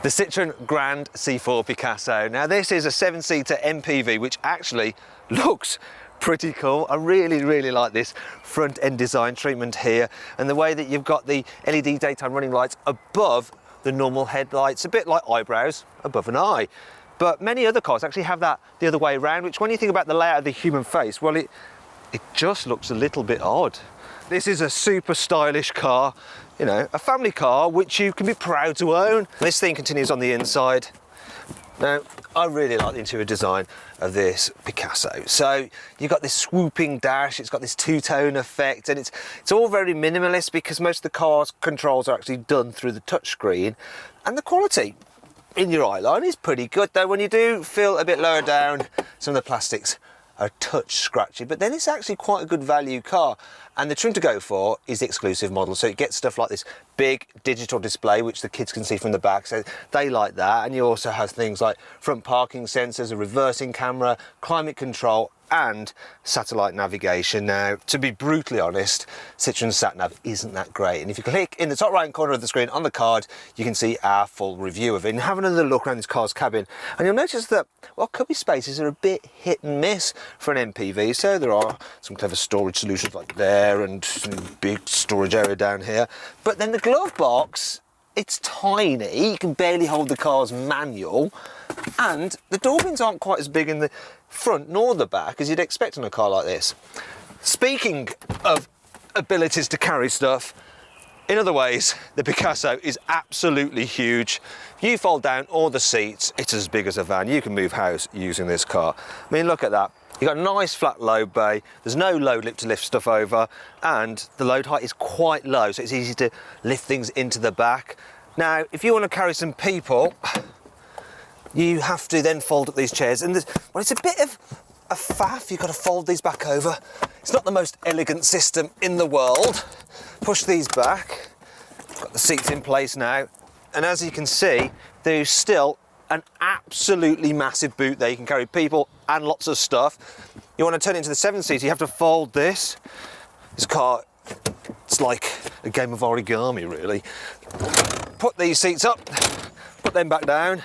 The Citroen Grand C4 Picasso. Now this is a 7-seater MPV which actually looks pretty cool. I really like this front end design treatment here, and the way that you've got the LED daytime running lights above the normal headlights, a bit like eyebrows above an eye. But many other cars actually have that the other way around, which when you think about the layout of the human face, well, it just looks a little bit odd. This is a super stylish car, you know, a family car which you can be proud to own. This thing continues on the inside. Now, I really like the interior design of this Picasso. So you've got this swooping dash, it's got this two-tone effect, and it's all very minimalist because most of the car's controls are actually done through the touchscreen, and the quality in your eye line is pretty good, though when you do feel a bit lower down, some of the plastics are a touch scratchy, but then it's actually quite a good value car. And the trim to go for is the exclusive model, so it gets stuff like this big digital display which the kids can see from the back, so they like that. And you also have things like front parking sensors, a reversing camera, climate control and satellite navigation. Now, to be brutally honest, Citroen sat-nav isn't that great, and if you click in the top right corner of the screen on the card, you can see our full review of it and have another look around this car's cabin, and you'll notice that, well, cubby spaces are a bit hit and miss for an MPV. So there are some clever storage solutions like there and some big storage area down here, but then the glove box, it's tiny, you can barely hold the car's manual, and the door bins aren't quite as big in the front nor the back as you'd expect on a car like this. Speaking of abilities to carry stuff, in other ways, the Picasso is absolutely huge. If you fold down all the seats, it's as big as a van. You can move house using this car. I mean, look at that. You've got a nice flat load bay, there's no load lip to lift stuff over, and the load height is quite low, so it's easy to lift things into the back. Now, if you want to carry some people, you have to then fold up these chairs, and well, it's a bit of a faff. You've got to fold these back over. It's not the most elegant system in the world. Push these back, got the seats in place now, and as you can see, there's still an absolutely massive boot there. You can carry people and lots of stuff. You want to turn it into the 7-seater, you have to fold this. This car, it's like a game of origami, really. Put these seats up, put them back down,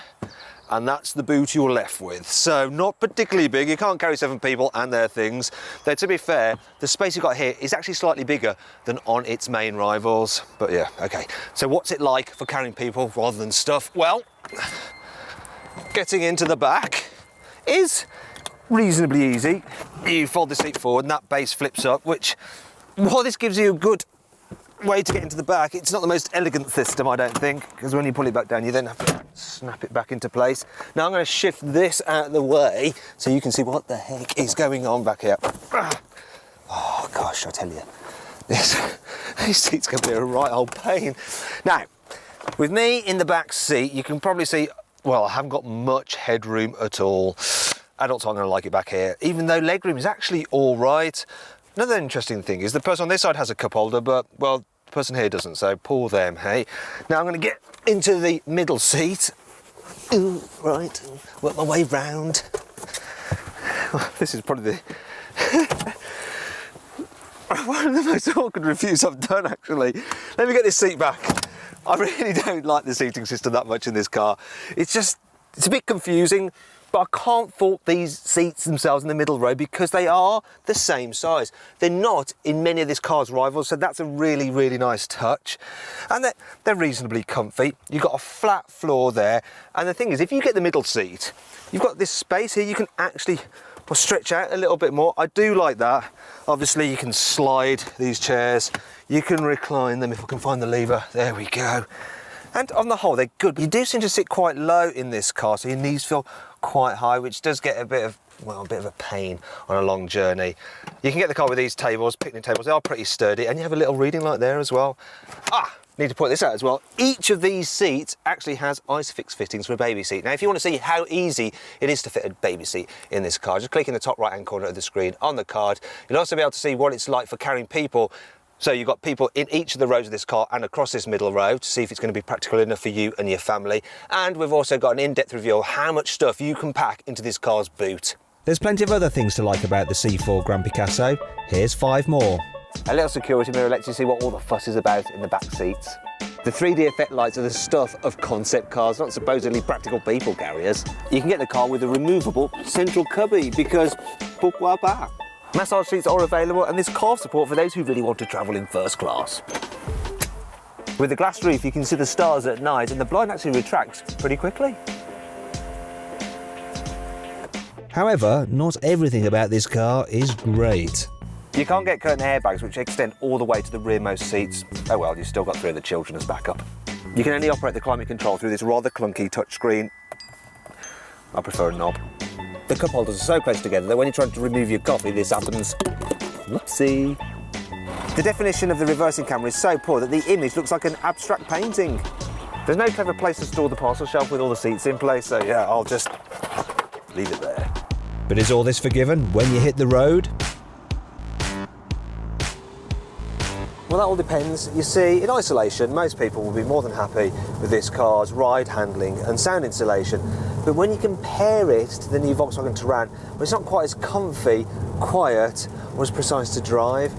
and that's the boot you're left with. So not particularly big, you can't carry 7 people and their things. Though to be fair, the space you've got here is actually slightly bigger than on its main rivals. But yeah, okay. So what's it like for carrying people rather than stuff? Well, getting into the back is reasonably easy. You fold the seat forward and that base flips up, which, while this gives you a good way to get into the back, it's not the most elegant system, I don't think, because when you pull it back down, you then have to snap it back into place. Now I'm going to shift this out of the way so you can see what the heck is going on back here. Oh gosh, I tell you, these seats can be a right old pain. Now, with me in the back seat, you can probably see, well, I haven't got much headroom at all. Adults aren't going to like it back here, even though legroom is actually all right. Another interesting thing is the person on this side has a cup holder, but, well, the person here doesn't, so poor them, hey? Now I'm going to get into the middle seat. Ooh, right, work my way round. This is probably the one of the most awkward reviews I've done, actually. Let me get this seat back. I really don't like the seating system that much in this car. It's a bit confusing, but I can't fault these seats themselves in the middle row because they are the same size. They're not in many of this car's rivals, so that's a really nice touch. And they're reasonably comfy. You've got a flat floor there, and the thing is, if you get the middle seat, you've got this space here, you can actually stretch out a little bit more. I do like that. Obviously, you can slide these chairs. You can recline them if I can find the lever. There we go. And on the whole, they're good. You do seem to sit quite low in this car, so your knees feel quite high, which does get a bit of a pain on a long journey. You can get the car with these tables, picnic tables. They are pretty sturdy, and you have a little reading light there as well. Need to point this out as well. Each of these seats actually has ISOFIX fittings for a baby seat. Now, if you want to see how easy it is to fit a baby seat in this car, just click in the top right-hand corner of the screen on the card. You'll also be able to see what it's like for carrying people. So you've got people in each of the rows of this car and across this middle row to see if it's going to be practical enough for you and your family. And we've also got an in-depth review of how much stuff you can pack into this car's boot. There's plenty of other things to like about the C4 Grand Picasso. Here's 5 more. A little security mirror lets you see what all the fuss is about in the back seats. The 3D effect lights are the stuff of concept cars, not supposedly practical people carriers. You can get the car with a removable central cubby because pourquoi pas? Massage seats are available and there's car support for those who really want to travel in first class. With the glass roof you can see the stars at night and the blind actually retracts pretty quickly. However, not everything about this car is great. You can't get curtain airbags which extend all the way to the rearmost seats. Oh well, you've still got 3 of the children as backup. You can only operate the climate control through this rather clunky touchscreen. I prefer a knob. The cup holders are so close together that when you're trying to remove your coffee, this happens. Whoopsie. The definition of the reversing camera is so poor that the image looks like an abstract painting. There's no clever place to store the parcel shelf with all the seats in place, so yeah, I'll just leave it there. But is all this forgiven when you hit the road? Well, that all depends. You see, in isolation, most people will be more than happy with this car's ride handling and sound insulation. But when you compare it to the new Volkswagen Touran, well, it's not quite as comfy, quiet, or as precise to drive.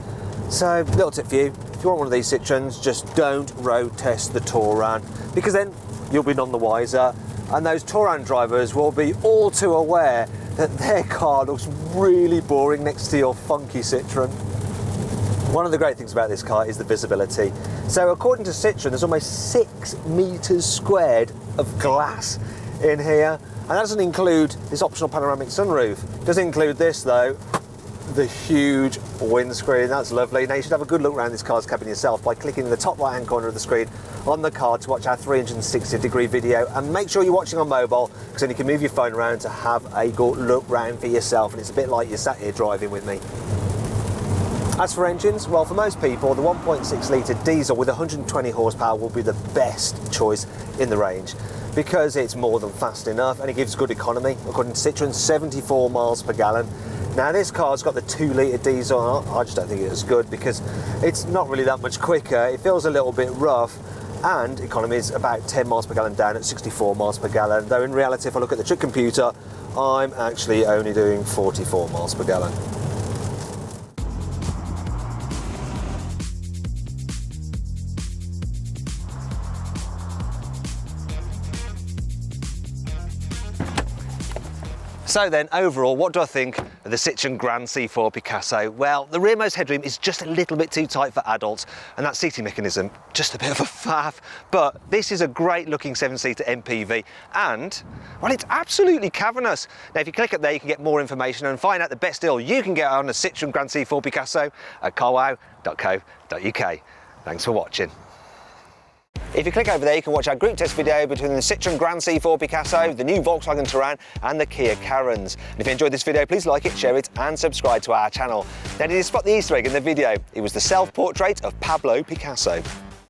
So, little tip for you, if you want one of these Citroens, just don't road test the Touran, because then you'll be none the wiser, and those Touran drivers will be all too aware that their car looks really boring next to your funky Citroen. One of the great things about this car is the visibility. So according to Citroen, there's almost 6 meters squared of glass in here. And that doesn't include this optional panoramic sunroof. It does include this though, the huge windscreen. That's lovely. Now you should have a good look around this car's cabin yourself by clicking in the top right hand corner of the screen on the car to watch our 360-degree video. And make sure you're watching on mobile, because then you can move your phone around to have a good look round for yourself. And it's a bit like you're sat here driving with me. As for engines, well, for most people, the 1.6 litre diesel with 120 horsepower will be the best choice in the range because it's more than fast enough and it gives good economy. According to Citroen, 74 miles per gallon. Now, this car's got the 2 litre diesel. I just don't think it's as good because it's not really that much quicker. It feels a little bit rough and economy is about 10 miles per gallon down at 64 miles per gallon. Though in reality, if I look at the trip computer, I'm actually only doing 44 miles per gallon. So then, overall, what do I think of the Citroen Grand C4 Picasso? Well, the rearmost headroom is just a little bit too tight for adults, and that seating mechanism, just a bit of a faff. But this is a great looking 7-seater MPV, and, well, it's absolutely cavernous. Now, if you click up there, you can get more information and find out the best deal you can get on a Citroen Grand C4 Picasso at carwow.co.uk. Thanks for watching. If you click over there, you can watch our group test video between the Citroen Grand C4 Picasso, the new Volkswagen Touran and the Kia Carens. And if you enjoyed this video, please like it, share it and subscribe to our channel. Now, did you spot the Easter egg in the video? It was the self-portrait of Pablo Picasso.